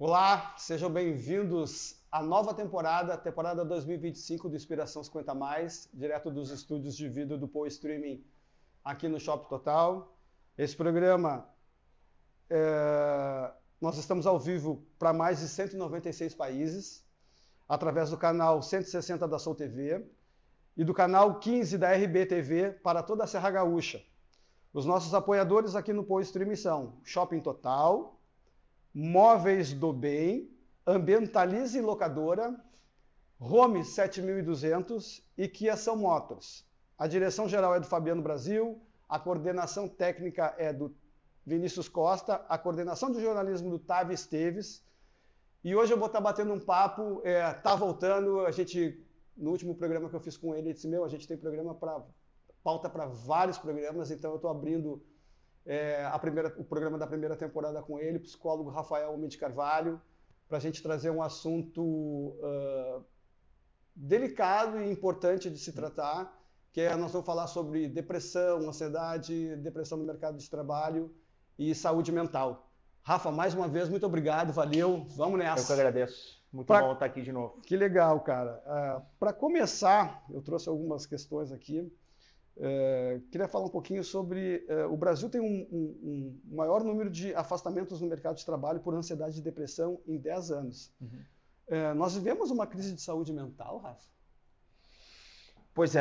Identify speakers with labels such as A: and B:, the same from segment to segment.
A: Olá, sejam bem-vindos à nova temporada 2025 do Inspiração 50 Mais, direto dos estúdios de vídeo do Poa Streaming aqui no Shopping Total. Esse programa, nós estamos ao vivo para mais de 196 países, através do canal 160 da Sol TV e do canal 15 da RB TV para toda a Serra Gaúcha. Os nossos apoiadores aqui no Poa Streaming são Shopping Total, Móveis do Bem, Ambientalize Locadora, Home 7200 e Kia São Motors. A direção geral é do Fabiano Brasil, a coordenação técnica é do Vinícius Costa, a coordenação de jornalismo do Tavi Esteves. E hoje eu vou estar batendo um papo, tá voltando, no último programa que eu fiz com ele, ele disse, a gente tem pauta para vários programas, então eu estou abrindo o programa da primeira temporada com ele, psicólogo Rafael Homem de Carvalho, para a gente trazer um assunto delicado e importante de se tratar, nós vamos falar sobre depressão, ansiedade, depressão no mercado de trabalho e saúde mental. Rafa, mais uma vez, muito obrigado, valeu, vamos nessa.
B: Eu que agradeço, muito bom estar aqui de novo.
A: Que legal, cara. Para começar, eu trouxe algumas questões aqui. Queria falar um pouquinho sobre o Brasil tem um maior número de afastamentos no mercado de trabalho por ansiedade e depressão em 10 anos. Uhum. Nós vivemos uma crise de saúde mental, Rafa?
B: Pois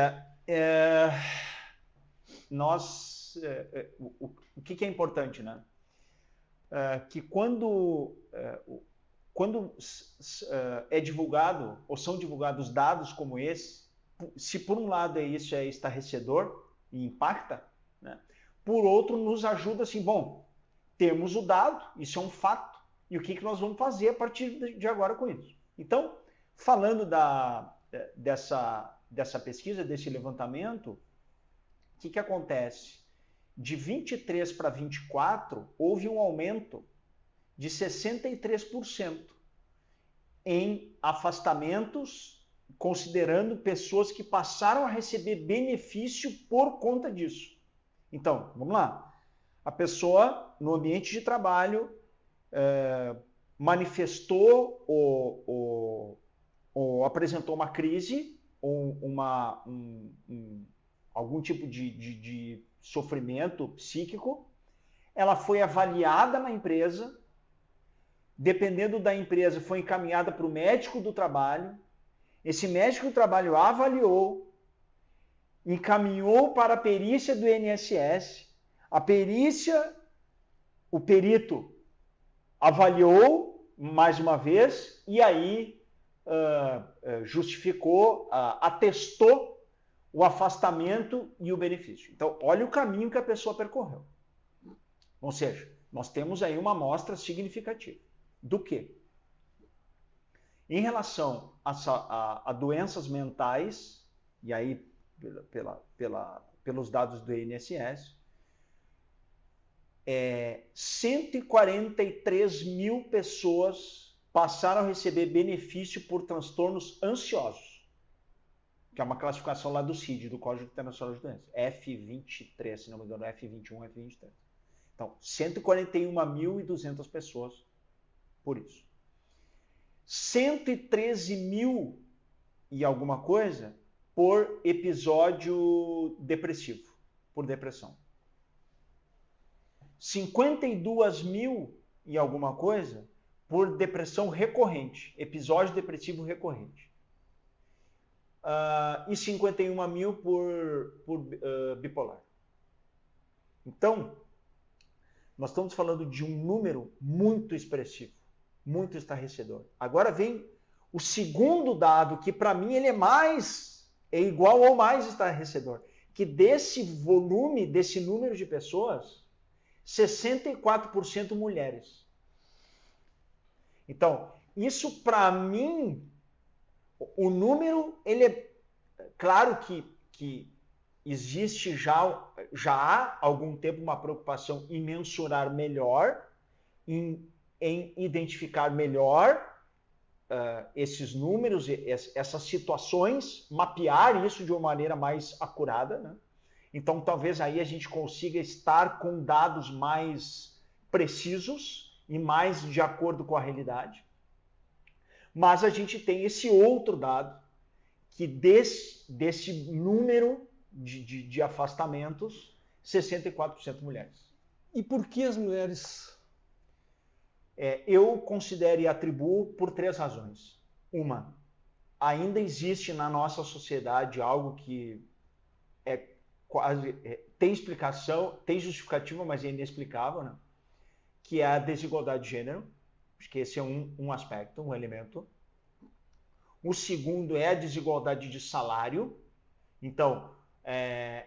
B: o que é importante, né? Que quando é divulgado ou são divulgados dados como esse, se por um lado isso é estarrecedor e impacta, né? Por outro nos ajuda assim, temos o dado, isso é um fato, e o que nós vamos fazer a partir de agora com isso? Então, falando dessa pesquisa, desse levantamento, o que acontece? De 23 para 24, houve um aumento de 63% em afastamentos, considerando pessoas que passaram a receber benefício por conta disso. Então, vamos lá. A pessoa, no ambiente de trabalho, manifestou ou apresentou uma crise, ou algum tipo de sofrimento psíquico. Ela foi avaliada na empresa, dependendo da empresa, foi encaminhada para o médico do trabalho. Esse médico do trabalho avaliou, encaminhou para a perícia do INSS, a perícia, o perito avaliou mais uma vez e aí justificou, atestou o afastamento e o benefício. Então, olha o caminho que a pessoa percorreu. Ou seja, nós temos aí uma amostra significativa. Do quê? Em relação a doenças mentais, e aí pelos dados do INSS, 143 mil pessoas passaram a receber benefício por transtornos ansiosos, que é uma classificação lá do CID, do Código Internacional de Doenças, F23, se não me engano, F21, F23. Então, 141.200 pessoas por isso. 113 mil e alguma coisa por episódio depressivo, por depressão. 52 mil e alguma coisa por depressão recorrente, episódio depressivo recorrente. E 51 mil por bipolar. Então, nós estamos falando de um número muito expressivo, muito estarrecedor. Agora vem o segundo dado, que para mim ele é igual ou mais estarrecedor, que desse volume, desse número de pessoas, 64% mulheres. Então, isso para mim, o número, ele é claro que existe já há algum tempo uma preocupação em mensurar melhor, em identificar melhor esses números, essas situações, mapear isso de uma maneira mais acurada, né? Então, talvez aí a gente consiga estar com dados mais precisos e mais de acordo com a realidade. Mas a gente tem esse outro dado, que desse número de afastamentos, 64% mulheres.
A: E por que as mulheres?
B: Eu considero e atribuo por 3 razões. Uma, ainda existe na nossa sociedade algo que tem explicação, tem justificativa, mas é inexplicável, né? Que é a desigualdade de gênero. Acho que esse é um aspecto, um elemento. O segundo é a desigualdade de salário. Então,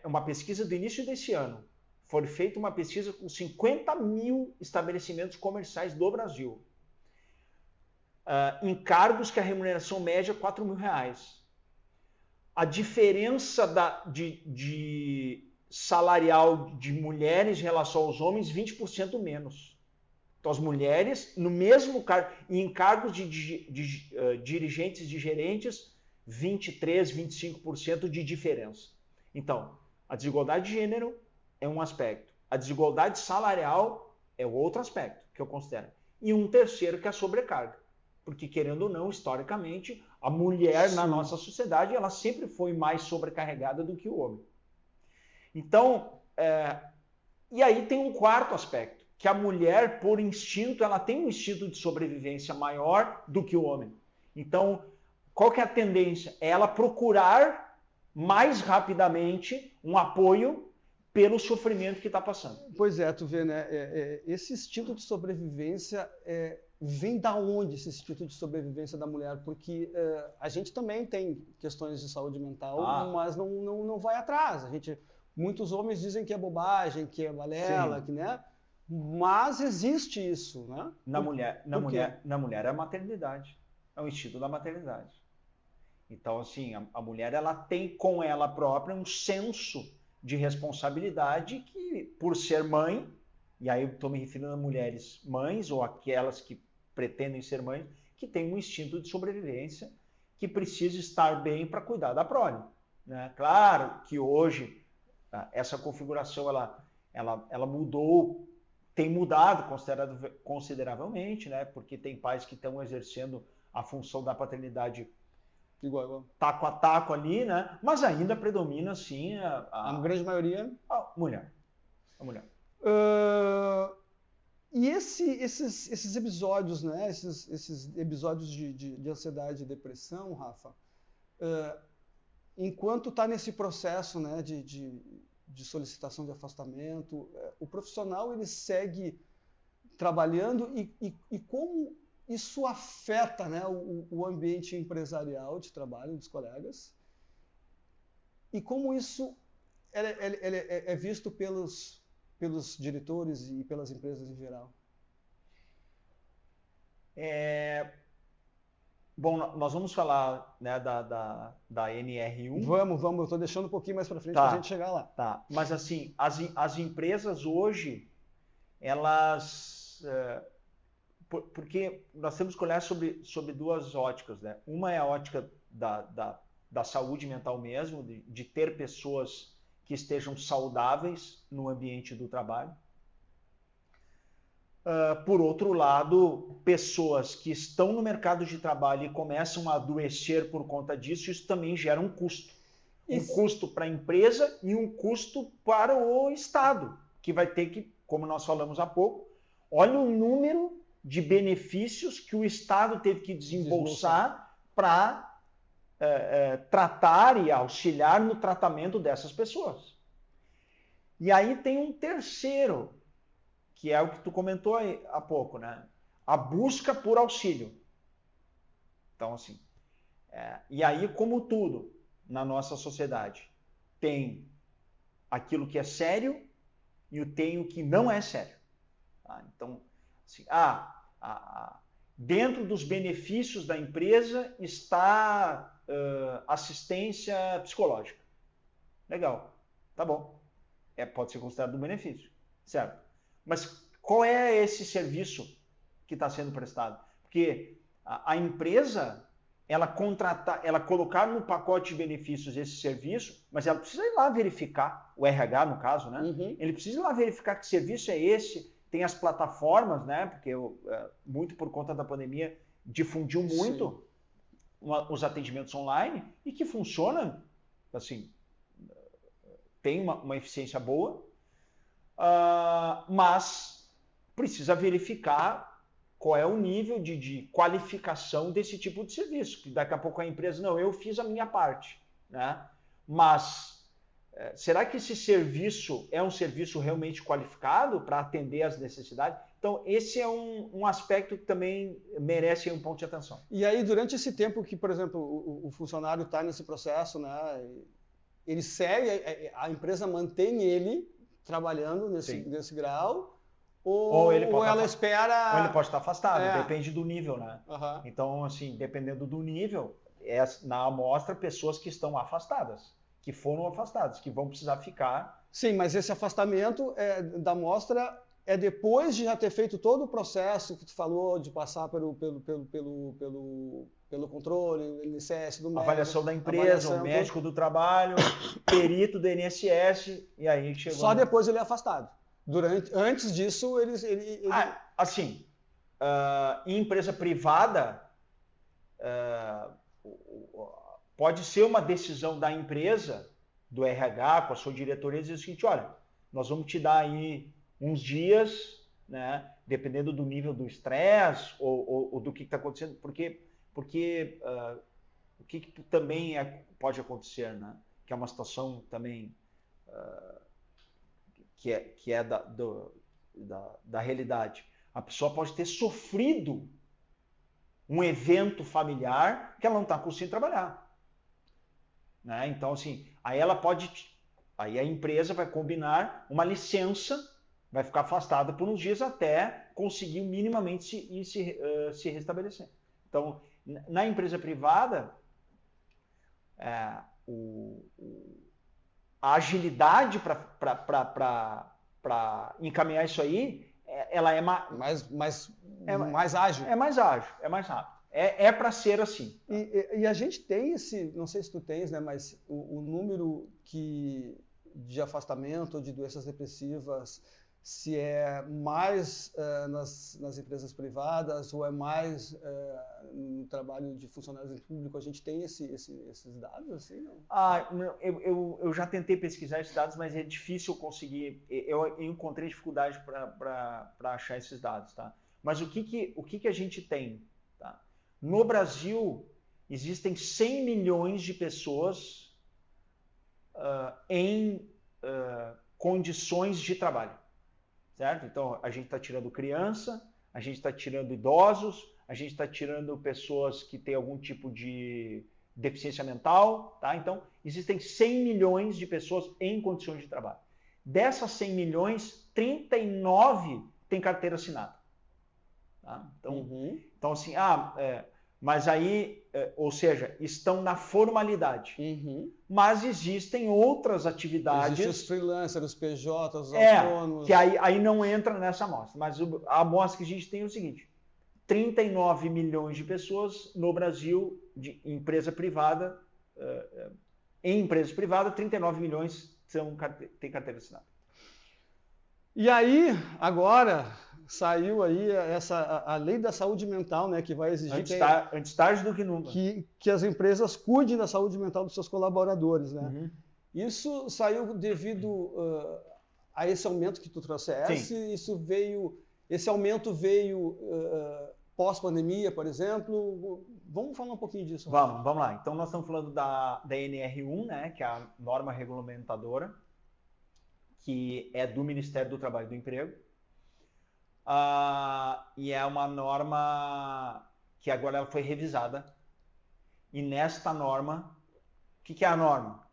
B: uma pesquisa do início desse ano. Foi feita uma pesquisa com 50 mil estabelecimentos comerciais do Brasil. Em cargos que a remuneração média é R$4.000. A diferença de salarial de mulheres em relação aos homens, 20% menos. Então, as mulheres, no mesmo cargo, em cargos de dirigentes, de gerentes, 23%, 25% de diferença. Então, a desigualdade de gênero é um aspecto. A desigualdade salarial é o outro aspecto que eu considero. E um terceiro, que é a sobrecarga. Porque, querendo ou não, historicamente, a mulher na nossa sociedade, ela sempre foi mais sobrecarregada do que o homem. Então, e aí tem um quarto aspecto, que a mulher, por instinto, ela tem um instinto de sobrevivência maior do que o homem. Então, qual que é a tendência? É ela procurar mais rapidamente um apoio pelo sofrimento que está passando.
A: Pois é, tu vê, né? Esse instinto de sobrevivência vem da onde esse instinto de sobrevivência da mulher? Porque a gente também tem questões de saúde mental, mas não vai atrás. Muitos homens dizem que é bobagem, que é balela, que, né? Mas existe isso, né?
B: Na mulher é a maternidade, é o instinto da maternidade. Então, assim, a mulher ela tem com ela própria um senso de responsabilidade que, por ser mãe, e aí eu estou me referindo a mulheres mães ou aquelas que pretendem ser mães, que tem um instinto de sobrevivência, que precisa estar bem para cuidar da prole, né? Claro que hoje essa configuração ela mudou, tem mudado consideravelmente, né? Porque tem pais que estão exercendo a função da paternidade
A: igual.
B: Taco a taco ali, né? Mas ainda predomina, assim,
A: a grande maioria?
B: A mulher.
A: E esses episódios, né? Esses episódios de ansiedade e depressão, Rafa, enquanto está nesse processo, né, de solicitação de afastamento, o profissional ele segue trabalhando e como isso afeta, né, o ambiente empresarial de trabalho dos colegas e como isso é visto pelos diretores e pelas empresas em geral.
B: Bom, nós vamos falar, né, da NR1.
A: Vamos, eu estou deixando um pouquinho mais para frente para a gente chegar lá.
B: Tá, mas assim, as empresas hoje, elas... porque nós temos que olhar sobre duas óticas, né? Uma é a ótica da saúde mental mesmo, de ter pessoas que estejam saudáveis no ambiente do trabalho. Por outro lado, pessoas que estão no mercado de trabalho e começam a adoecer por conta disso, isso também gera um custo. Um custo para a empresa e um custo para o Estado, que vai ter que, como nós falamos há pouco, olha o número de benefícios que o Estado teve que desembolsar para tratar e auxiliar no tratamento dessas pessoas. E aí tem um terceiro, que é o que tu comentou aí há pouco, né? A busca por auxílio. Então, assim, e aí, como tudo na nossa sociedade, tem aquilo que é sério e tem o que não é sério. Tá? Então, assim, dentro dos benefícios da empresa está assistência psicológica. Legal, tá bom. Pode ser considerado um benefício, certo? Mas qual é esse serviço que está sendo prestado? Porque a empresa, ela colocar no pacote de benefícios esse serviço, mas ela precisa ir lá verificar, o RH no caso, né?
A: Uhum.
B: Ele precisa ir lá verificar que serviço é esse, tem as plataformas, né? Porque muito por conta da pandemia difundiu muito os atendimentos online e que funcionam, assim, tem uma eficiência boa, mas precisa verificar qual é o nível de qualificação desse tipo de serviço. Que daqui a pouco a empresa, não, eu fiz a minha parte, né? Mas será que esse serviço é um serviço realmente qualificado para atender às necessidades? Então, esse é um aspecto que também merece um ponto de atenção.
A: E aí, durante esse tempo que, por exemplo, o funcionário está nesse processo, né, ele segue, a empresa mantém ele trabalhando nesse grau, ou ela espera...
B: Ou ele pode estar afastado, depende do nível, né?
A: Uhum.
B: Então, assim, dependendo do nível, na amostra, pessoas que estão afastadas, que foram afastadas, que vão precisar ficar...
A: Sim, mas esse afastamento da amostra é depois de já ter feito todo o processo que tu falou, de passar pelo controle, o INSS do médico...
B: Avaliação da empresa, o médico do trabalho, perito do INSS, e aí chegou...
A: Só depois ele é afastado. Antes disso, ele...
B: Assim, em empresa privada, pode ser uma decisão da empresa, do RH, com a sua diretoria, dizer o seguinte, olha, nós vamos te dar aí uns dias, né, dependendo do nível do estresse ou do que está acontecendo, porque o que também pode acontecer, né, que é uma situação também que é da realidade. A pessoa pode ter sofrido um evento familiar que ela não está conseguindo trabalhar. Né? Então, assim, aí a empresa vai combinar uma licença, vai ficar afastada por uns dias até conseguir minimamente se restabelecer. Então, na empresa privada, a agilidade para encaminhar isso aí, ela é
A: mais ágil.
B: É mais ágil, é mais rápido. É para ser assim.
A: E a gente tem não sei se tu tens, né, mas o número de afastamento ou de doenças depressivas, se é mais nas empresas privadas ou é mais no trabalho de funcionários em público, a gente tem esses dados assim, não?
B: Eu já tentei pesquisar esses dados, mas é difícil conseguir. Eu encontrei dificuldade para achar esses dados, tá? Mas o que a gente tem? Tá? No Brasil, existem 100 milhões de pessoas em condições de trabalho. Certo? Então, a gente está tirando criança, a gente está tirando idosos, a gente está tirando pessoas que têm algum tipo de deficiência mental. Tá? Então, existem 100 milhões de pessoas em condições de trabalho. Dessas 100 milhões, 39 têm carteira assinada. Tá? Então, assim, mas aí, ou seja, estão na formalidade. Mas existem outras atividades...
A: Existem os freelancers, os PJs, os autônomos...
B: que aí não entra nessa amostra. Mas a amostra que a gente tem é o seguinte, 39 milhões de pessoas no Brasil, em empresa privada, 39 milhões têm carteira assinada.
A: E aí, agora... Saiu aí a lei da saúde mental, né, que vai exigir
B: antes tarde do que nunca
A: que as empresas cuidem da saúde mental dos seus colaboradores, né? Isso saiu devido a esse aumento que tu trouxeste. Esse aumento veio pós-pandemia, por exemplo. Vamos falar um pouquinho disso.
B: Vamos lá. Então nós estamos falando da NR1, né, que é a norma regulamentadora, que é do Ministério do Trabalho e do Emprego. E é uma norma que agora ela foi revisada. E nesta norma, o que é a norma?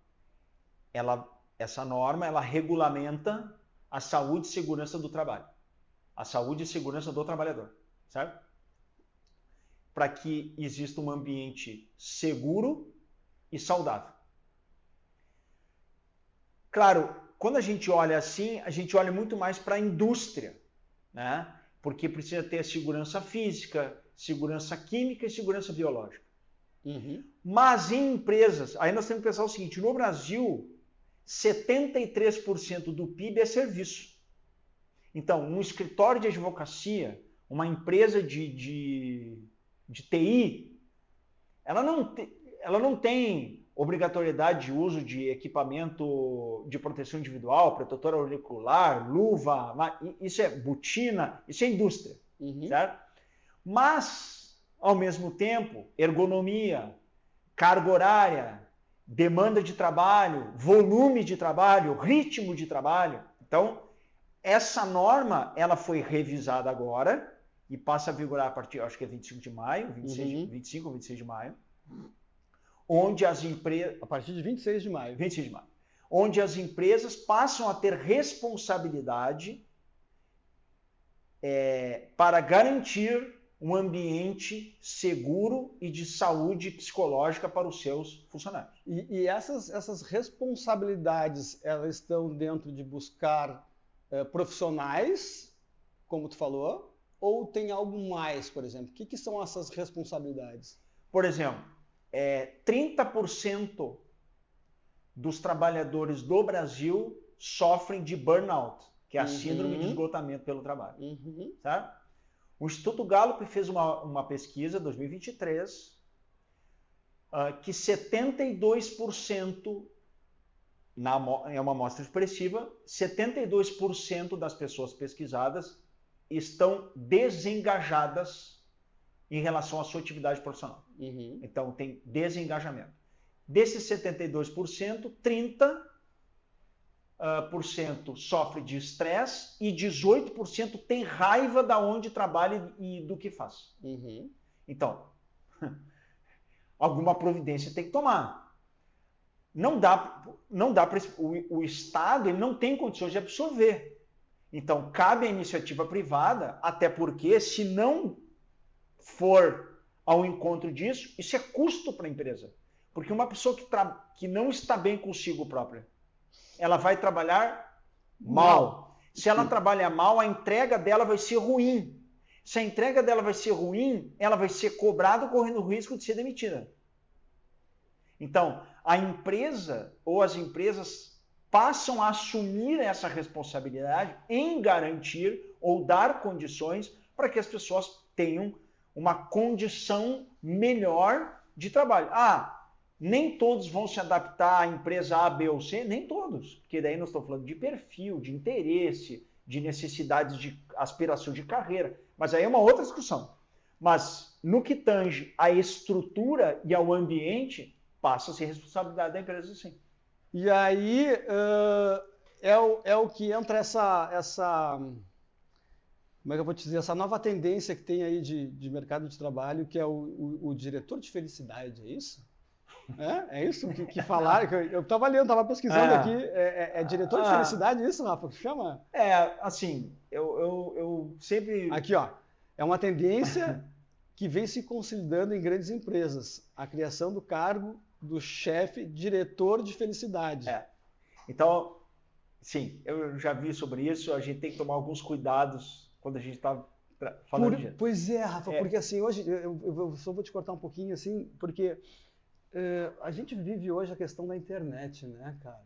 B: Essa norma ela regulamenta a saúde e segurança do trabalho. A saúde e segurança do trabalhador, certo? Para que exista um ambiente seguro e saudável. Claro, quando a gente olha assim, a gente olha muito mais para a indústria. Né? Porque precisa ter segurança física, segurança química e segurança biológica. Mas em empresas, aí nós temos que pensar o seguinte, no Brasil, 73% do PIB é serviço. Então, um escritório de advocacia, uma empresa de TI, ela não tem obrigatoriedade de uso de equipamento de proteção individual, protetor auricular, luva, isso é botina, isso é indústria, certo? Mas, ao mesmo tempo, ergonomia, carga horária, demanda de trabalho, volume de trabalho, ritmo de trabalho. Então, essa norma, ela foi revisada agora e passa a vigorar a partir, acho que é 25 de maio, 25 ou 26 de maio, onde as empresas...
A: A partir de 26 de maio.
B: 26 de maio. Onde as empresas passam a ter responsabilidade para garantir um ambiente seguro e de saúde psicológica para os seus funcionários.
A: E essas responsabilidades, elas estão dentro de buscar profissionais, como tu falou, ou tem algo mais, por exemplo? O que são essas responsabilidades?
B: Por exemplo, 30% dos trabalhadores do Brasil sofrem de burnout, que é a síndrome de esgotamento pelo trabalho. Certo? O Instituto Gallup fez uma pesquisa em 2023 que 72%, é uma amostra expressiva, 72% das pessoas pesquisadas estão desengajadas em relação à sua atividade profissional. Então, tem desengajamento. Desses 72%, 30% sofre de estresse e 18% tem raiva da onde trabalha e do que faz. Então, alguma providência tem que tomar. Não dá para o Estado, ele não tem condições de absorver. Então, cabe à iniciativa privada, até porque, se não for ao encontro disso, isso é custo para a empresa. Porque uma pessoa que não está bem consigo própria, ela vai trabalhar mal. Se ela trabalha mal, a entrega dela vai ser ruim. Se a entrega dela vai ser ruim, ela vai ser cobrada correndo o risco de ser demitida. Então, a empresa ou as empresas passam a assumir essa responsabilidade em garantir ou dar condições para que as pessoas tenham uma condição melhor de trabalho. Nem todos vão se adaptar à empresa A, B ou C, nem todos, porque daí nós estamos falando de perfil, de interesse, de necessidades de aspiração de carreira, mas aí é uma outra discussão. Mas no que tange à estrutura e ao ambiente, passa a ser responsabilidade da empresa, sim.
A: E aí é o que entra essa como é que eu vou te dizer, essa nova tendência que tem aí de mercado de trabalho, que é o diretor de felicidade, é isso? É isso que falaram, que eu estava lendo, estava pesquisando aqui, é diretor de felicidade isso, Rafa, que chama?
B: Assim, eu sempre...
A: Aqui, ó, é uma tendência que vem se consolidando em grandes empresas, a criação do cargo do chefe diretor de felicidade.
B: Então, sim, eu já vi sobre isso, a gente tem que tomar alguns cuidados quando a gente está falando disso.
A: Pois é, Rafa, porque assim, hoje, eu só vou te cortar um pouquinho, assim, porque a gente vive hoje a questão da internet, né, cara?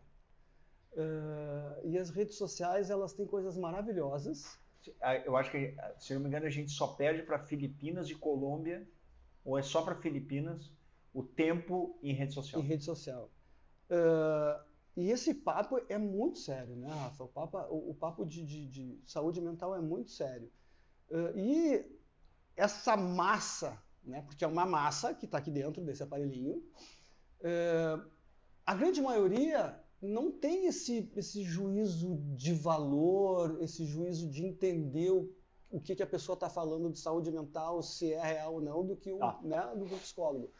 A: E as redes sociais, elas têm coisas maravilhosas.
B: Eu acho que, se não me engano, a gente só perde para Filipinas e Colômbia, ou é só para Filipinas, o tempo em rede social.
A: Em rede social. E esse papo é muito sério, né, Rafa? O papo de saúde mental é muito sério. E essa massa, né, porque é uma massa que está aqui dentro desse aparelhinho, a grande maioria não tem esse juízo de valor, esse juízo de entender o que a pessoa está falando de saúde mental, se é real ou não, do que o psicólogo.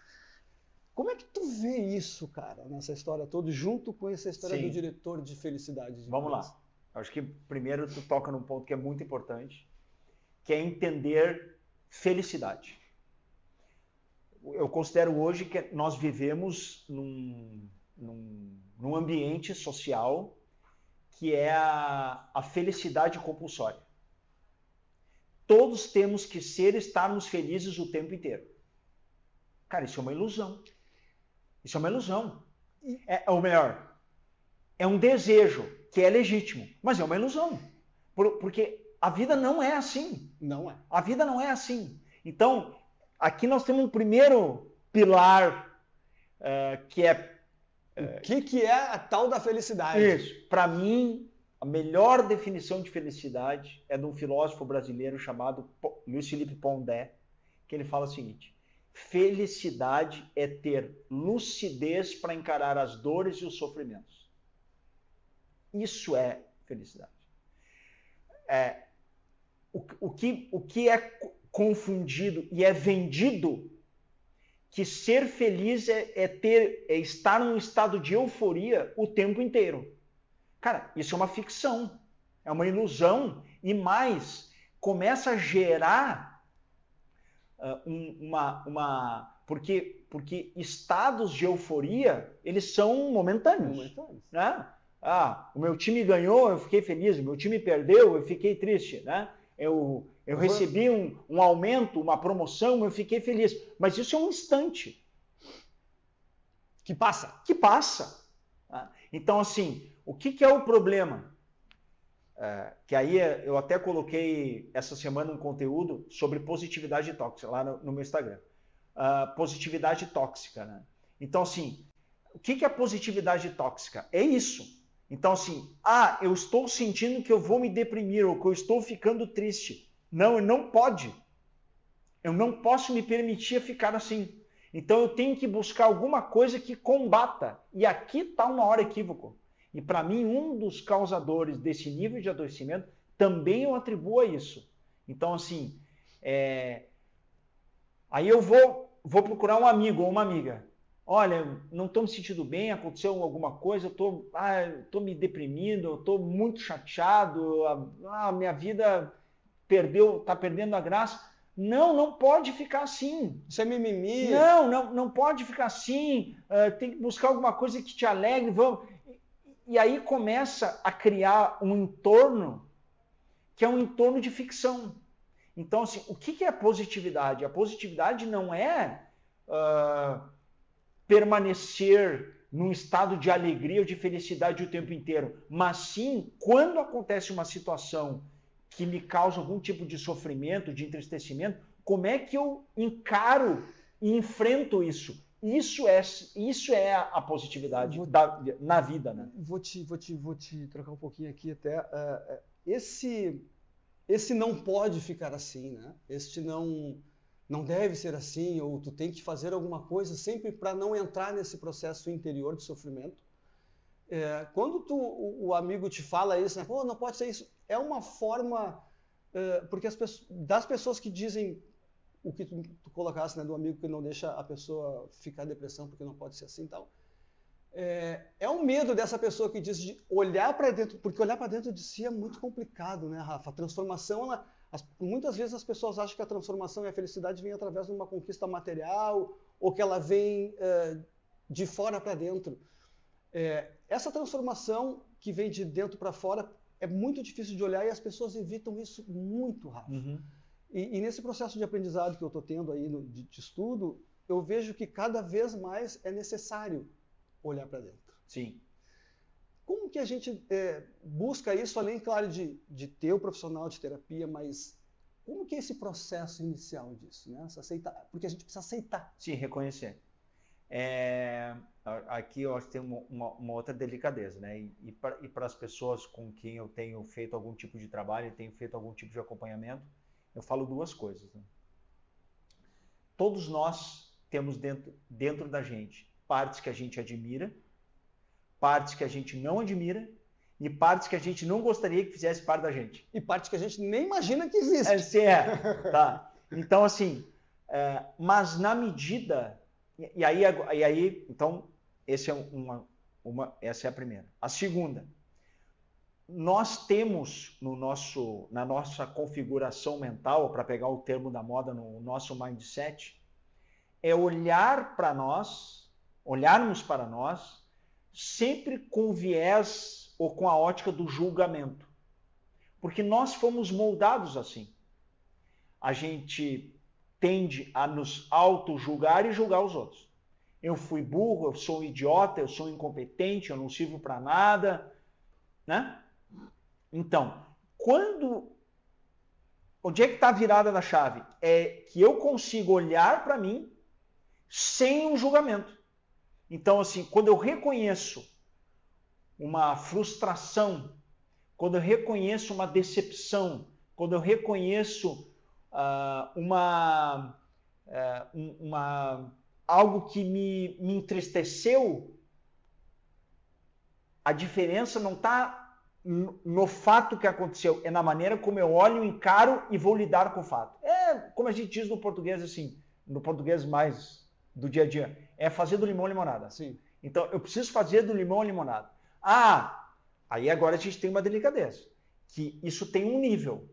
A: Como é que tu vê isso, cara, nessa história toda, junto com essa história do diretor de felicidade?
B: Vamos lá. Acho que primeiro tu toca num ponto que é muito importante, que é entender felicidade. Eu considero hoje que nós vivemos num ambiente social que é a felicidade compulsória. Todos temos que estarmos felizes o tempo inteiro. Cara, isso é uma ilusão. Isso é uma ilusão. Ou melhor, é um desejo que é legítimo, mas é uma ilusão. Porque a vida não é assim.
A: Não é.
B: A vida não é assim. Então, aqui nós temos um primeiro pilar que é...
A: O que é a tal da felicidade?
B: Isso. Para mim, a melhor definição de felicidade é de um filósofo brasileiro chamado Luiz Felipe Pondé, que ele fala o seguinte: felicidade é ter lucidez para encarar as dores e os sofrimentos. Isso é felicidade. O que é confundido e é vendido que ser feliz é estar num estado de euforia o tempo inteiro. Cara, isso é uma ficção, é uma ilusão, e mais, começa a gerar porque estados de euforia, eles são momentâneos. Né? O meu time ganhou, eu fiquei feliz, o meu time perdeu, eu fiquei triste, né? Eu recebi um aumento, uma promoção, eu fiquei feliz. Mas isso é um instante.
A: Que passa.
B: Que passa. Então, assim, o que é o problema? Que aí eu até coloquei essa semana um conteúdo sobre positividade tóxica, lá no meu Instagram. Positividade tóxica, né? Então, assim, o que é positividade tóxica? É isso. Então, assim, eu estou sentindo que eu vou me deprimir ou que eu estou ficando triste. Não, não pode. Eu não posso me permitir ficar assim. Então, eu tenho que buscar alguma coisa que combata. E aqui está o maior equívoco. E, para mim, um dos causadores desse nível de adoecimento também eu atribuo a isso. Então, assim, aí eu vou procurar um amigo ou uma amiga. Olha, não estou me sentindo bem, aconteceu alguma coisa, eu estou me deprimindo, eu estou muito chateado, a minha vida está perdendo a graça. Não pode ficar assim.
A: Isso é mimimi.
B: Não pode ficar assim. Tem que buscar alguma coisa que te alegre. E aí começa a criar um entorno que é um entorno de ficção. Então, assim, o que é a positividade? A positividade não é permanecer num estado de alegria ou de felicidade o tempo inteiro, mas sim, quando acontece uma situação que me causa algum tipo de sofrimento, de entristecimento, como é que eu encaro e enfrento isso? Isso é a positividade na vida, né?
A: Vou te trocar um pouquinho aqui até. Esse não pode ficar assim, né? Este não deve ser assim, ou tu tem que fazer alguma coisa sempre para não entrar nesse processo interior de sofrimento. Quando o amigo te fala isso, né? Pô, não pode ser isso. É uma forma, porque das pessoas que dizem o que tu colocasse, né, do amigo que não deixa a pessoa ficar em depressão porque não pode ser assim e tal. É um medo dessa pessoa que diz de olhar para dentro, porque olhar para dentro de si é muito complicado, né, Rafa? A transformação, muitas vezes as pessoas acham que a transformação e a felicidade vem através de uma conquista material ou que ela vem de fora para dentro. Essa transformação que vem de dentro para fora é muito difícil de olhar e as pessoas evitam isso muito, Rafa.
B: Uhum.
A: E nesse processo de aprendizado que eu estou tendo aí de estudo, eu vejo que cada vez mais é necessário olhar para dentro.
B: Sim.
A: Como que a gente busca isso, além, claro, de ter o profissional de terapia, mas como que é esse processo inicial disso, né? Porque a gente precisa aceitar.
B: Sim, reconhecer. Aqui eu acho que tem uma outra delicadeza, né? E para as pessoas com quem eu tenho feito algum tipo de trabalho, tenho feito algum tipo de acompanhamento, eu falo duas coisas. Né? Todos nós temos dentro da gente partes que a gente admira, partes que a gente não admira e partes que a gente não gostaria que fizesse parte da gente.
A: E partes que a gente nem imagina que existe.
B: Tá. Então, assim, mas na medida... E aí, então, essa é a primeira. A segunda, nós temos na nossa configuração mental, para pegar o termo da moda, no nosso mindset, olharmos para nós, sempre com viés ou com a ótica do julgamento. Porque nós fomos moldados assim. A gente tende a nos auto-julgar e julgar os outros. Eu fui burro, eu sou um idiota, eu sou um incompetente, eu não sirvo para nada, né? Então, Onde é que está a virada da chave? É que eu consigo olhar para mim sem um julgamento. Então, assim, quando eu reconheço uma frustração, quando eu reconheço uma decepção, quando eu reconheço algo que me entristeceu, a diferença não está no fato que aconteceu, é na maneira como eu olho, encaro e vou lidar com o fato. É como a gente diz no português, assim, no português mais do dia a dia, é fazer do limão limonada.
A: Sim.
B: Então, eu preciso fazer do limão limonada. Aí agora a gente tem uma delicadeza, que isso tem um nível.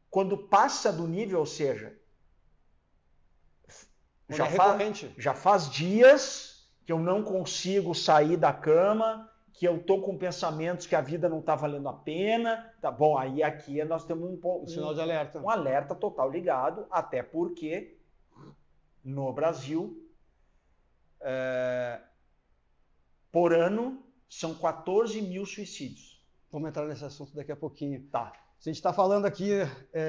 B: Quando passa do nível, ou seja, já faz dias que eu não consigo sair da cama, que eu tô com pensamentos que a vida não tá valendo a pena, tá bom, aí aqui nós temos um
A: sinal de alerta.
B: Um alerta total ligado, até porque no Brasil, por ano, são 14 mil suicídios.
A: Vamos entrar nesse assunto daqui a pouquinho.
B: Tá.
A: A gente está falando aqui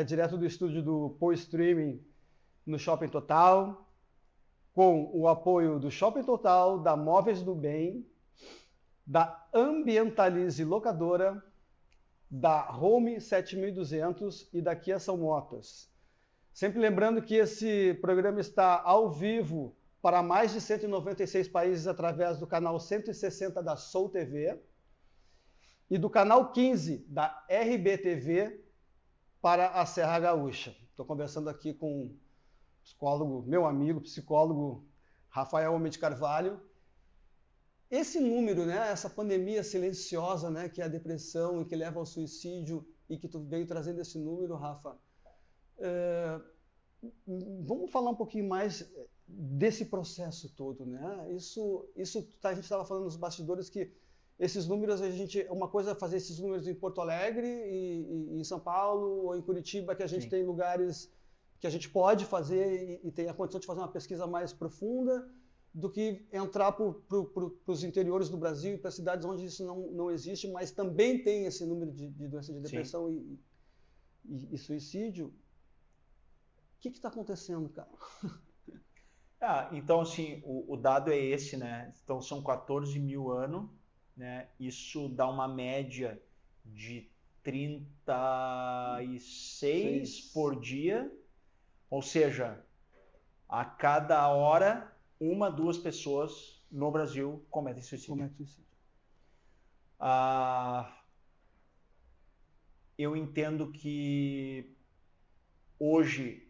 A: direto do estúdio do Pô Streaming no Shopping Total, com o apoio do Shopping Total, da Móveis do Bem, da Ambientalize Locadora, da Home 7200 e da Kia São Motos. Sempre lembrando que esse programa está ao vivo para mais de 196 países através do canal 160 da Soul TV e do canal 15 da RBTV para a Serra Gaúcha. Estou conversando aqui com o psicólogo, meu amigo, psicólogo Rafael Homem de Carvalho. Esse número, né, essa pandemia silenciosa, né, que é a depressão e que leva ao suicídio e que tu veio trazendo esse número, Rafa, vamos falar um pouquinho mais desse processo todo, né? Isso a gente estava falando nos bastidores que esses números, uma coisa é fazer esses números em Porto Alegre e em São Paulo ou em Curitiba, que a gente tem lugares que a gente pode fazer e tem a condição de fazer uma pesquisa mais profunda, do que entrar para os interiores do Brasil e para cidades onde isso não existe, mas também tem esse número de doença de depressão e suicídio. O que está acontecendo, cara?
B: Então, assim, o dado é esse, né? Então, são 14 mil anos, né? Isso dá uma média de 36 por dia, ou seja, a cada hora, 2 pessoas no Brasil cometem suicídio. Eu entendo que hoje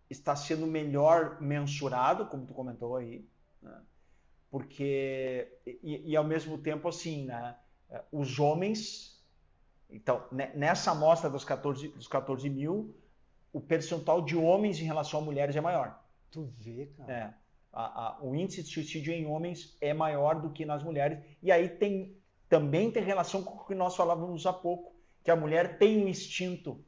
B: está sendo melhor mensurado, como tu comentou aí, né? Porque, e ao mesmo tempo, assim, né? Os homens, então, nessa amostra dos 14 mil, o percentual de homens em relação a mulheres é maior.
A: Tu vê, cara.
B: O índice de suicídio em homens é maior do que nas mulheres. E aí também tem relação com o que nós falávamos há pouco, que a mulher tem um instinto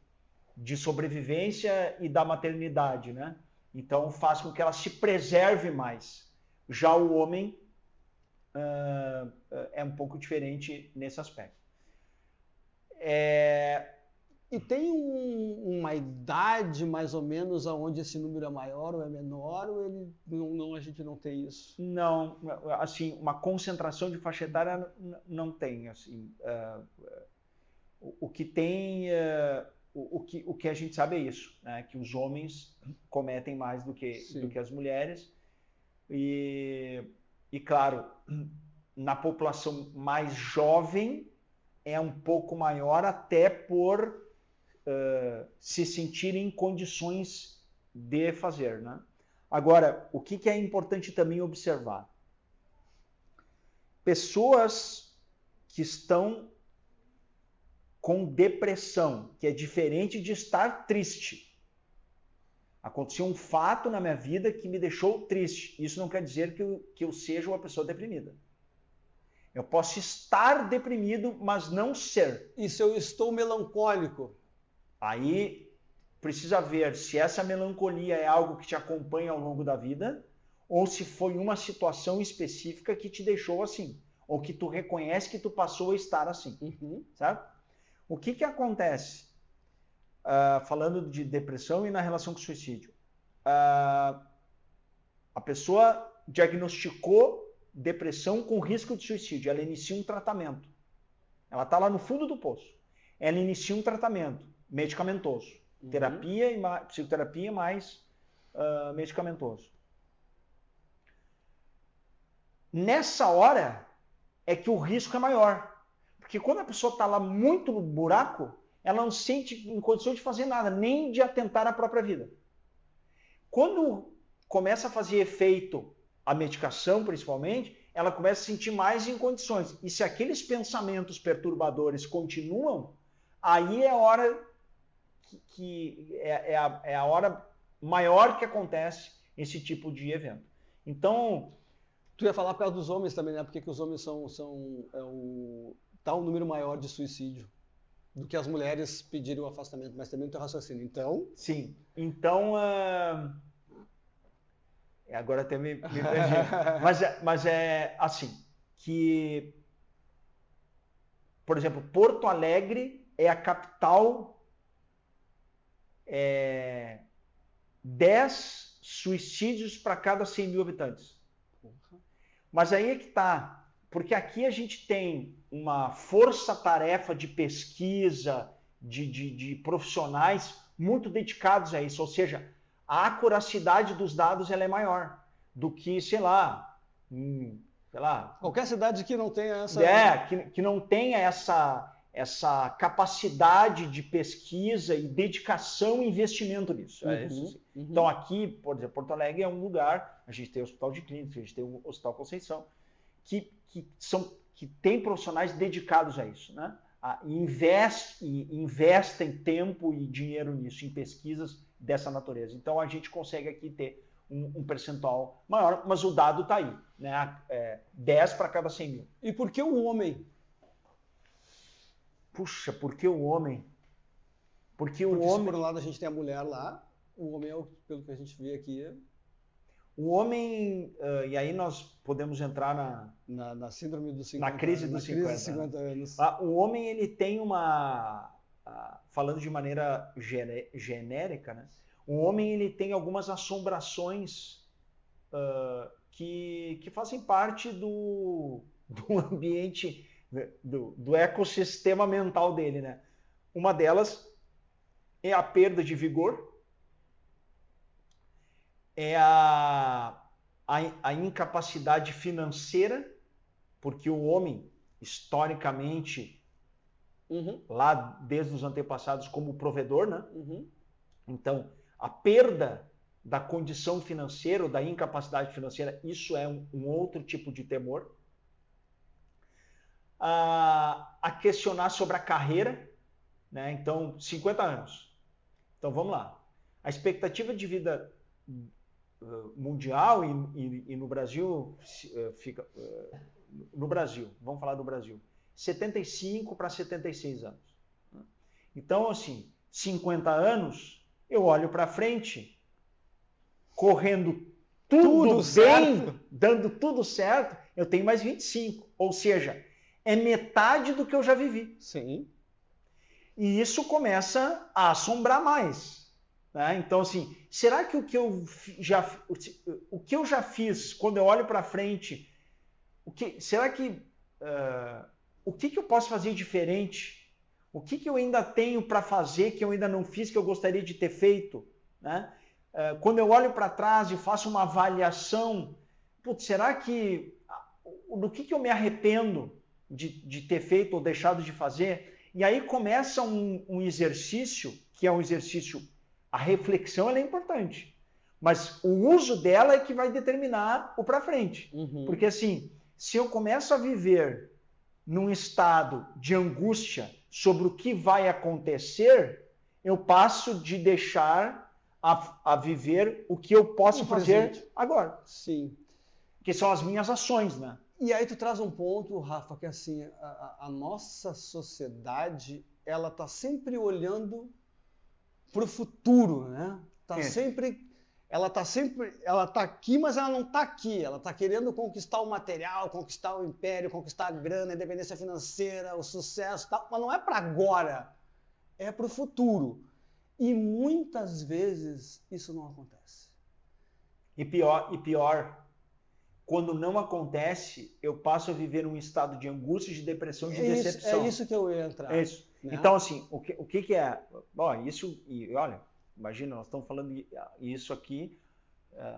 B: de sobrevivência e da maternidade, né? Então faz com que ela se preserve mais. Já o homem é um pouco diferente nesse aspecto.
A: E tem uma idade, mais ou menos, onde esse número é maior ou é menor, ou a gente não tem isso?
B: Não, assim, uma concentração de faixa etária não tem. Assim, o que tem, o que a gente sabe é isso, né? Que os homens cometem mais do que as mulheres. E, claro, na população mais jovem é um pouco maior, até por se sentirem em condições de fazer, né? Agora, o que é importante também observar? Pessoas que estão com depressão, que é diferente de estar triste. Aconteceu um fato na minha vida que me deixou triste. Isso não quer dizer que eu seja uma pessoa deprimida. Eu posso estar deprimido, mas não ser.
A: E se eu estou melancólico?
B: Aí precisa ver se essa melancolia é algo que te acompanha ao longo da vida ou se foi uma situação específica que te deixou assim, ou que tu reconhece que tu passou a estar assim, sabe? O que acontece? Falando de depressão e na relação com o suicídio. A pessoa diagnosticou depressão com risco de suicídio. Ela inicia um tratamento. Ela está lá no fundo do poço. Ela inicia um tratamento medicamentoso. Terapia e psicoterapia mais medicamentoso. Nessa hora é que o risco é maior. Porque quando a pessoa está lá muito no buraco, ela não se sente em condições de fazer nada, nem de atentar à própria vida. Quando começa a fazer efeito a medicação, principalmente, ela começa a sentir mais em condições. E se aqueles pensamentos perturbadores continuam, aí é a hora é a hora maior que acontece esse tipo de evento. Então,
A: tu ia falar por causa dos homens também, né? Porque que os homens tá um número maior de suicídio do que as mulheres pedirem o afastamento, mas também o teu raciocínio. Então,
B: sim. Então, agora até me perdi. mas é assim, que, por exemplo, Porto Alegre é a capital, 10 suicídios para cada 100 mil habitantes. Mas aí é que tá, porque aqui a gente tem uma força-tarefa de pesquisa, de profissionais muito dedicados a isso, ou seja, a acuracidade dos dados ela é maior do que, sei lá,
A: qualquer cidade que não tenha essa...
B: que não tenha essa capacidade de pesquisa e dedicação e investimento nisso. Então aqui, por exemplo, Porto Alegre é um lugar, a gente tem o Hospital de Clínicas, a gente tem o Hospital Conceição, que tem profissionais dedicados a isso, né? Investem tempo e dinheiro nisso, em pesquisas dessa natureza. Então a gente consegue aqui ter um percentual maior, mas o dado está aí, né? 10 para cada 100 mil.
A: E por que o homem?
B: Puxa, por que o homem? Porque o
A: homem... por um lado a gente tem a mulher lá, o homem pelo que a gente vê aqui...
B: O homem, e aí nós podemos entrar
A: na síndrome dos 50
B: anos. Na crise dos 50
A: anos.
B: O homem, ele tem falando de maneira genérica, né? O homem, ele tem algumas assombrações que fazem parte do ambiente, do ecossistema mental dele, né? Uma delas é a perda de vigor, é a incapacidade financeira, porque o homem, historicamente, lá desde os antepassados, como provedor, né? Então, a perda da condição financeira, ou da incapacidade financeira, isso é um outro tipo de temor. A questionar sobre a carreira, né? Então, 50 anos. Então, vamos lá. A expectativa de vida mundial e no Brasil no Brasil, vamos falar do Brasil, 75 para 76 anos. Então, assim, 50 anos, eu olho para frente, correndo tudo bem, certo, dando tudo certo, eu tenho mais 25, ou seja, é metade do que eu já vivi.
A: Sim.
B: E isso começa a assombrar mais. Né? Então, assim, será que o que eu já fiz, quando eu olho para frente, será que o que eu posso fazer diferente? O que eu ainda tenho para fazer que eu ainda não fiz, que eu gostaria de ter feito? Né? Quando eu olho para trás e faço uma avaliação, será que do que eu me arrependo de ter feito ou deixado de fazer? E aí começa um exercício, que é um exercício. A reflexão ela é importante, mas o uso dela é que vai determinar o para frente. Porque assim, se eu começo a viver num estado de angústia sobre o que vai acontecer, eu passo de deixar a viver o que eu posso fazer agora.
A: Sim.
B: Que são as minhas ações, né?
A: E aí tu traz um ponto, Rafa, que assim, a nossa sociedade, ela tá sempre olhando para o futuro, né? Sempre ela está aqui, mas ela não está aqui. Ela está querendo conquistar o material, conquistar o império, conquistar a grana, a independência financeira, o sucesso, tal, mas não é para agora, é para o futuro. E muitas vezes isso não acontece.
B: E pior, quando não acontece, eu passo a viver um estado de angústia, de depressão, de decepção.
A: É isso que eu ia entrar.
B: É isso. Né? Então, assim, o que é? Bom, isso, e olha, imagina, nós estamos falando isso aqui,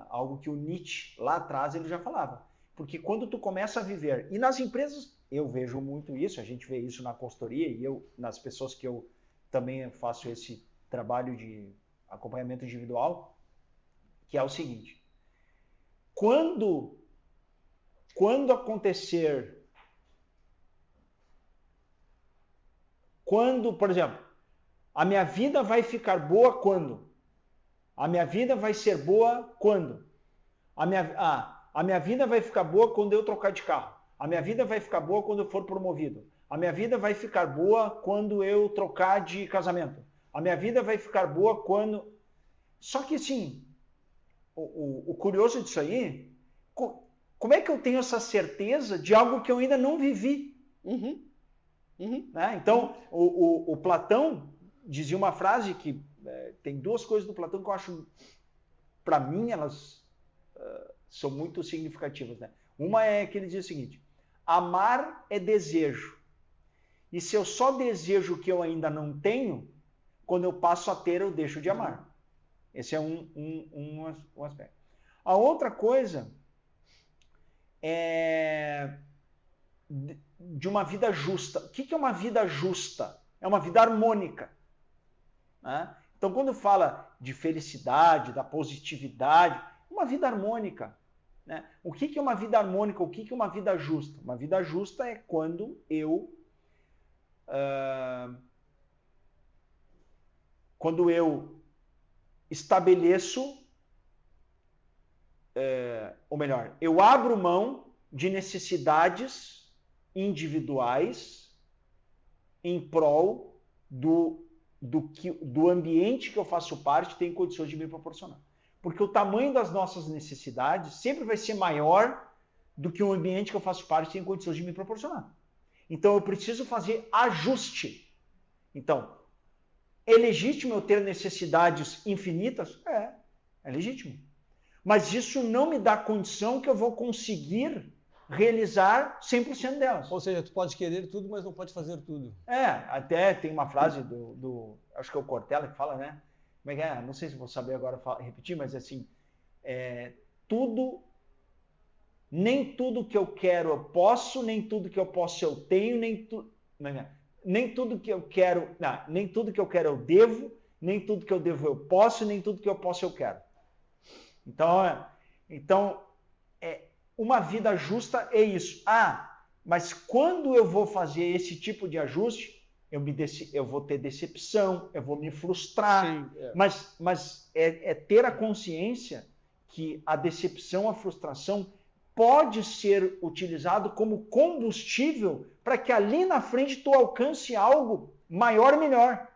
B: algo que o Nietzsche, lá atrás, ele já falava. Porque quando tu começa a viver, e nas empresas, eu vejo muito isso, a gente vê isso na consultoria, e nas pessoas que eu também faço esse trabalho de acompanhamento individual, que é o seguinte, quando acontecer, por exemplo, a minha vida vai ficar boa quando? A minha vida vai ser boa quando? A minha vida vai ficar boa quando eu trocar de carro. A minha vida vai ficar boa quando eu for promovido. A minha vida vai ficar boa quando eu trocar de casamento. A minha vida vai ficar boa quando... Só que, assim, o curioso disso aí, como é que eu tenho essa certeza de algo que eu ainda não vivi? Né? Então, o Platão dizia uma frase que tem duas coisas do Platão que eu acho, para mim, elas são muito significativas. Né? Uma é que ele diz o seguinte, amar é desejo. E se eu só desejo o que eu ainda não tenho, quando eu passo a ter, eu deixo de amar. Esse é um aspecto. A outra coisa é de uma vida justa. O que é uma vida justa? É uma vida harmônica. Né? Então, quando fala de felicidade, da positividade, uma vida harmônica. Né? O que é uma vida harmônica? O que é uma vida justa? Uma vida justa é quando eu estabeleço, ou melhor, eu abro mão de necessidades individuais em prol do ambiente que eu faço parte tem condições de me proporcionar. Porque o tamanho das nossas necessidades sempre vai ser maior do que o ambiente que eu faço parte tem condições de me proporcionar. Então eu preciso fazer ajuste. Então, é legítimo eu ter necessidades infinitas? É legítimo. Mas isso não me dá condição que eu vou conseguir realizar 100% delas.
A: Ou seja, tu pode querer tudo, mas não pode fazer tudo.
B: Até tem uma frase acho que é o Cortella que fala, né? Como é que é? Não sei se vou saber agora repetir, mas assim, nem tudo que eu quero eu posso, nem tudo que eu posso eu tenho, nem tudo que eu quero, nem tudo que eu quero eu devo, nem tudo que eu devo eu posso, nem tudo que eu posso eu quero. Então uma vida justa é isso. Mas quando eu vou fazer esse tipo de ajuste, eu vou ter decepção, eu vou me frustrar. Sim, Mas ter a consciência que a decepção, a frustração pode ser utilizado como combustível para que ali na frente tu alcance algo maior e melhor.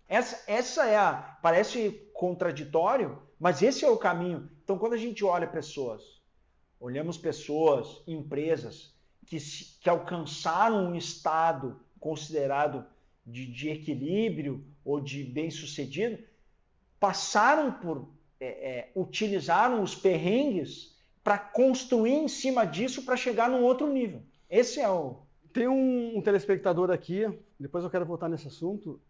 B: Essa parece contraditório, mas esse é o caminho. Então, quando a gente olha olhamos pessoas, empresas que alcançaram um estado considerado de equilíbrio ou de bem-sucedido, utilizaram os perrengues para construir em cima disso para chegar num outro nível. Esse é o...
A: Tem um telespectador aqui, depois eu quero voltar nesse assunto,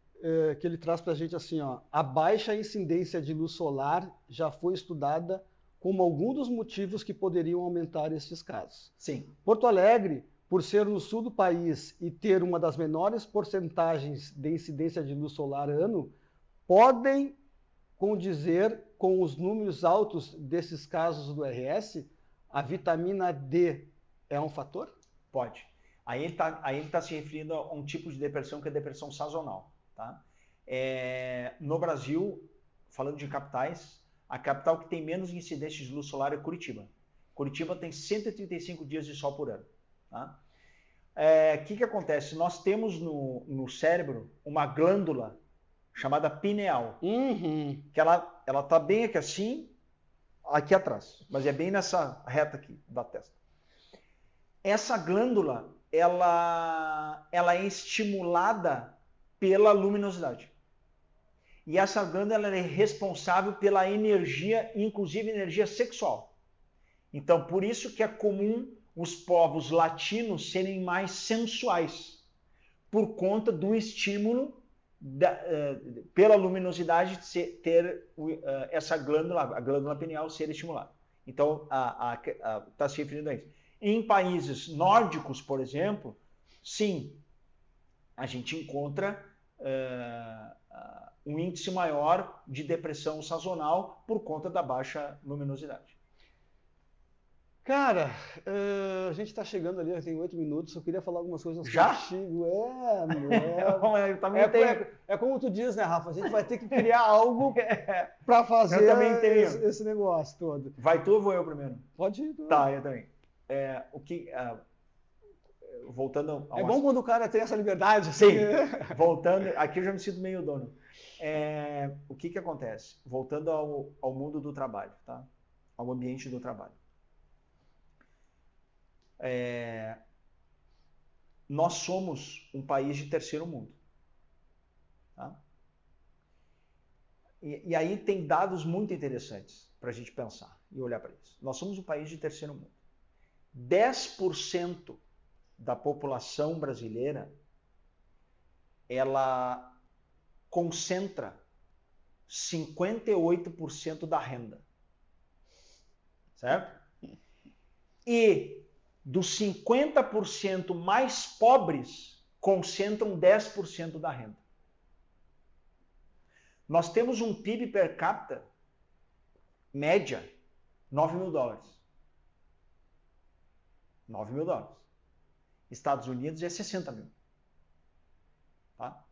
A: que ele traz para a gente assim, a baixa incidência de luz solar já foi estudada como algum dos motivos que poderiam aumentar esses casos.
B: Sim.
A: Porto Alegre, por ser no sul do país e ter uma das menores porcentagens de incidência de luz solar ano, podem condizer com os números altos desses casos do RS? A vitamina D é um fator?
B: Pode. Aí ele tá se referindo a um tipo de depressão que é a depressão sazonal. Tá? No Brasil, falando de capitais, a capital que tem menos incidência de luz solar é Curitiba. Curitiba tem 135 dias de sol por ano. Tá? Que acontece? Nós temos no cérebro uma glândula chamada pineal,
A: Uhum.
B: que ela tá bem aqui assim, aqui atrás, mas é bem nessa reta aqui da testa. Essa glândula, ela é estimulada pela luminosidade. E essa glândula ela é responsável pela energia, inclusive energia sexual. Então, por isso que é comum os povos latinos serem mais sensuais, por conta do estímulo pela luminosidade de ter essa glândula, a glândula pineal ser estimulada. Então, está se referindo a isso. Em países nórdicos, por exemplo, sim, a gente encontra um índice maior de depressão sazonal por conta da baixa luminosidade.
A: Cara, a gente está chegando ali, tem 8 minutos, eu queria falar algumas coisas
B: Já?
A: contigo. É como tu diz, né, Rafa? A gente vai ter que criar algo para fazer
B: eu também tenho.
A: esse negócio todo.
B: Vai tu ou vou eu primeiro?
A: Pode ir. Tu.
B: Tá, eu também. Voltando
A: ao bom quando o cara tem essa liberdade.
B: Sim, voltando, aqui eu já me sinto meio dono. O que acontece? Voltando ao mundo do trabalho, tá? Ao ambiente do trabalho. Nós somos um país de terceiro mundo. Tá? E aí tem dados muito interessantes para a gente pensar e olhar para isso. Nós somos um país de terceiro mundo. 10% da população brasileira, ela concentra 58% da renda. Certo? E dos 50% mais pobres, concentram 10% da renda. Nós temos um PIB per capita, média, $9.000. $9.000. Estados Unidos é 60 mil. Tá?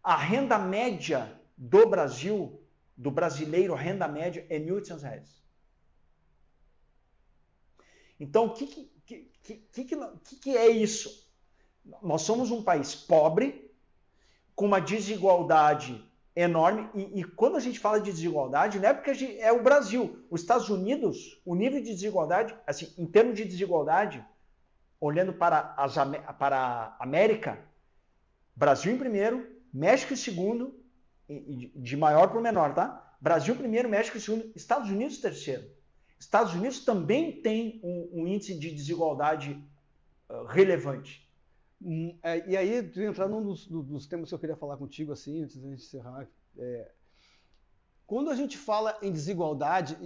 B: A renda média do Brasil, do brasileiro, a renda média é R$1.800. Então, o que é isso? Nós somos um país pobre, com uma desigualdade enorme, e quando a gente fala de desigualdade, não é porque é o Brasil. Os Estados Unidos, o nível de desigualdade, assim, em termos de desigualdade, olhando para a América, Brasil em primeiro, México em segundo, de maior para o menor, tá? Brasil primeiro, México em segundo, Estados Unidos terceiro. Estados Unidos também tem um índice de desigualdade relevante.
A: E aí, tu entrar num dos temas que eu queria falar contigo, assim, antes da gente encerrar. Quando a gente fala em desigualdade,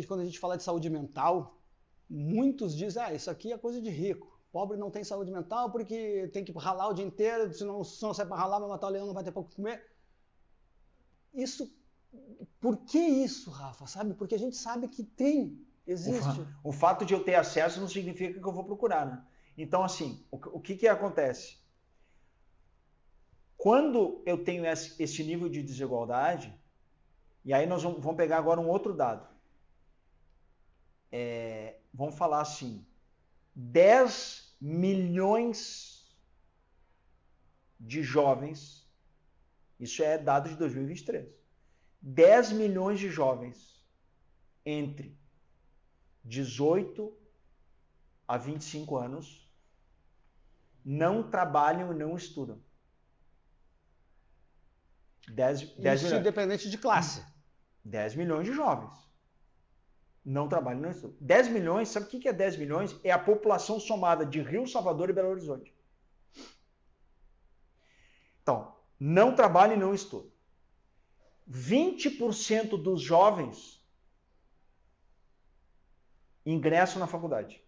A: quando a gente fala de saúde mental, muitos dizem, isso aqui é coisa de rico. Pobre não tem saúde mental porque tem que ralar o dia inteiro, se não sai para ralar, vai matar o leão, não vai ter pouco que comer. Por que isso, Rafa? Sabe? Porque a gente sabe que existe.
B: O fato de eu ter acesso não significa que eu vou procurar, né? Então, assim, o que acontece? Quando eu tenho esse nível de desigualdade, e aí nós vamos pegar agora um outro dado. Vamos falar assim, 10 milhões de jovens, isso é dado de 2023, 10 milhões de jovens entre 18 a 25 anos não trabalham e não estudam. 10 milhões.
A: Independente de classe.
B: 10 milhões de jovens não trabalham e não estudam. 10 milhões, sabe o que é 10 milhões? É a população somada de Rio, Salvador e Belo Horizonte. Então, não trabalham e não estudam. 20% dos jovens ingressam na faculdade.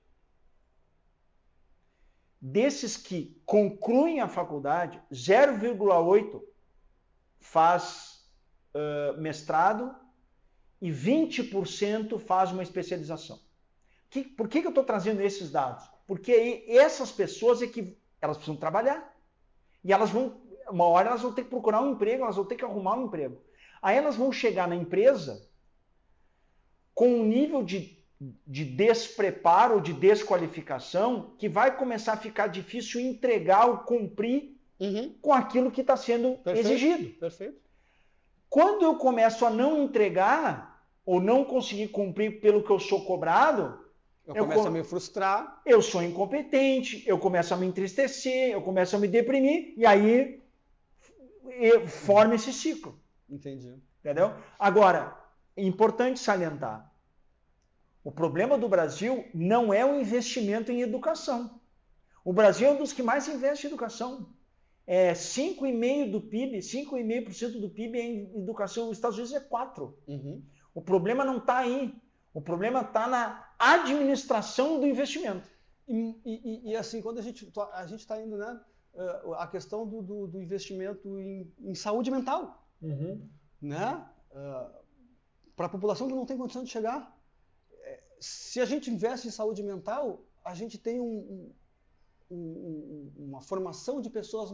B: Desses que concluem a faculdade, 0,8% faz mestrado e 20% faz uma especialização. Por que eu estou trazendo esses dados? Porque essas pessoas elas precisam trabalhar. E uma hora elas vão ter que procurar um emprego, elas vão ter que arrumar um emprego. Aí elas vão chegar na empresa com um nível de despreparo, de desqualificação, que vai começar a ficar difícil entregar ou cumprir com aquilo que está sendo exigido.
A: Perfeito.
B: Quando eu começo a não entregar ou não conseguir cumprir pelo que eu sou cobrado,
A: eu começo a me frustrar.
B: Eu sou incompetente, eu começo a me entristecer, eu começo a me deprimir e aí forma esse ciclo.
A: Entendi.
B: Entendeu? Agora, é importante salientar, o problema do Brasil não é o investimento em educação. O Brasil é um dos que mais investe em educação. 5,5% do PIB, 5,5% do PIB é em educação. Os Estados Unidos é 4%.
A: Uhum.
B: O problema não está aí. O problema está na administração do investimento.
A: E assim, quando a gente está indo, né, a questão do investimento em saúde mental, né, para a população que não tem condição de chegar. Se a gente investe em saúde mental, a gente tem uma formação de pessoas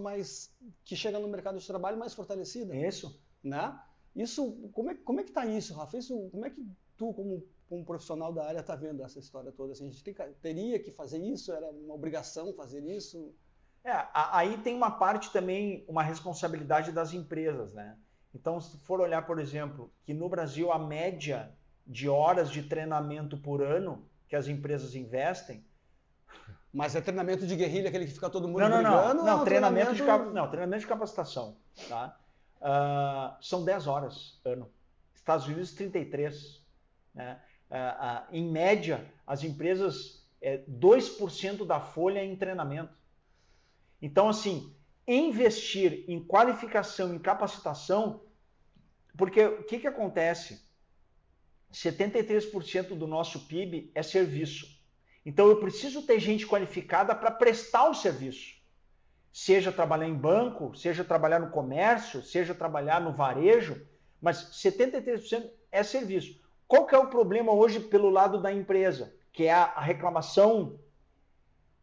A: que chegam no mercado de trabalho mais fortalecida.
B: Isso.
A: Né? Isso, como é que está isso, Rafa? Como é que tu, como profissional da área, está vendo essa história toda? Assim, a gente teria que fazer isso? Era uma obrigação fazer isso?
B: Aí tem uma parte também, uma responsabilidade das empresas, né? Então, se for olhar, por exemplo, que no Brasil a média de horas de treinamento por ano que as empresas investem.
A: Mas é treinamento de guerrilha, aquele que fica todo mundo
B: brigando? Não, treinamento de capacitação. Tá? São 10 horas ano. Estados Unidos, 33. Né? Em média, as empresas, 2% da folha é em treinamento. Então, assim, investir em qualificação, em capacitação, porque o que acontece? 73% do nosso PIB é serviço. Então eu preciso ter gente qualificada para prestar o serviço. Seja trabalhar em banco, seja trabalhar no comércio, seja trabalhar no varejo, mas 73% é serviço. Qual que é o problema hoje pelo lado da empresa? Que é a reclamação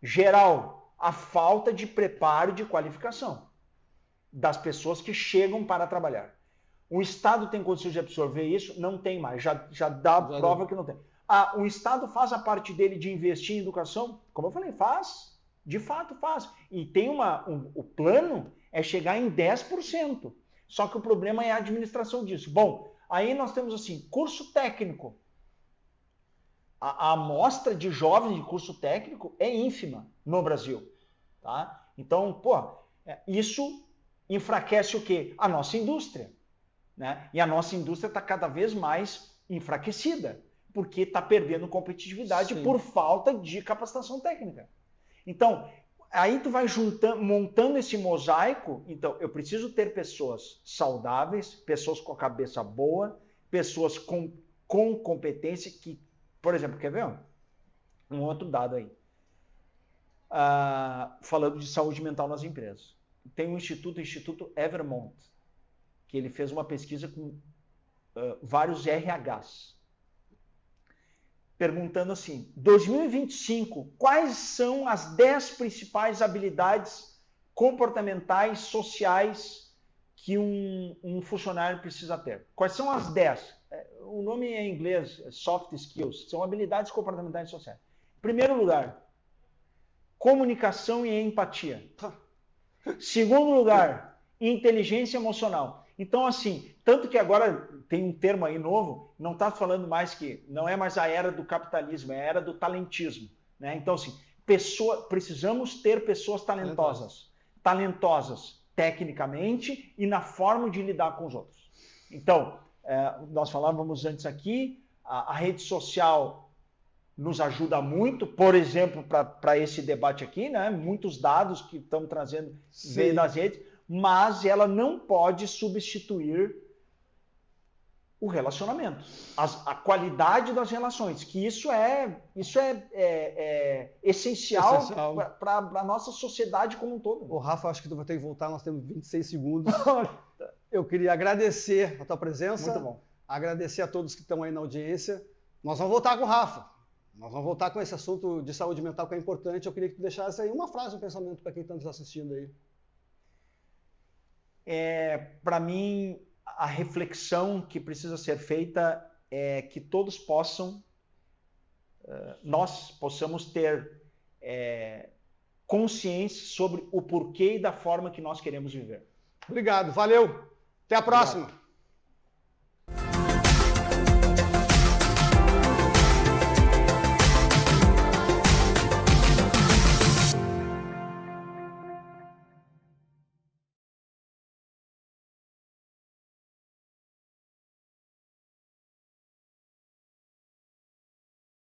B: geral, a falta de preparo e de qualificação das pessoas que chegam para trabalhar. O Estado tem condições de absorver isso? Não tem mais, já dá prova que não tem. O Estado faz a parte dele de investir em educação? Como eu falei, faz. De fato faz. E tem o plano é chegar em 10%. Só que o problema é a administração disso. Bom, aí nós temos assim, curso técnico. A amostra de jovens de curso técnico é ínfima no Brasil. Tá? Então, isso enfraquece o quê? A nossa indústria. Né? E a nossa indústria está cada vez mais enfraquecida, porque está perdendo competitividade por falta de capacitação técnica. Então, aí tu vai montando esse mosaico. Então, eu preciso ter pessoas saudáveis, pessoas com a cabeça boa, pessoas com competência que, por exemplo, quer ver? Um outro dado aí. Falando de saúde mental nas empresas. Tem um instituto, o Instituto Evermont, que ele fez uma pesquisa com vários RHs, perguntando assim, 2025, quais são as 10 principais habilidades comportamentais, sociais que um funcionário precisa ter? Quais são as 10? O nome é em inglês, soft skills, são habilidades comportamentais e sociais. Em primeiro lugar, comunicação e empatia. Segundo lugar, inteligência emocional. Então, assim, tanto que agora tem um termo aí novo, não está falando mais não é mais a era do capitalismo, é a era do talentismo. Né? Então, assim, precisamos ter pessoas talentosas. Talentosas tecnicamente e na forma de lidar com os outros. Então, nós falávamos antes aqui, a rede social nos ajuda muito, por exemplo, para esse debate aqui, né? Muitos dados que estamos trazendo veio das redes, mas ela não pode substituir o relacionamento, a qualidade das relações, que isso é essencial para a nossa sociedade como um todo.
A: Ô, Rafa, acho que tu vai ter que voltar, nós temos 26 segundos. Eu queria agradecer a tua presença,
B: muito bom.
A: Agradecer a todos que estão aí na audiência. Nós vamos voltar com o Rafa, nós vamos voltar com esse assunto de saúde mental que é importante. Eu queria que tu deixasse aí uma frase, um pensamento para quem está nos assistindo aí.
B: Para mim, a reflexão que precisa ser feita é que todos nós possamos ter consciência sobre o porquê e da forma que nós queremos viver.
A: Obrigado, valeu. Até a próxima.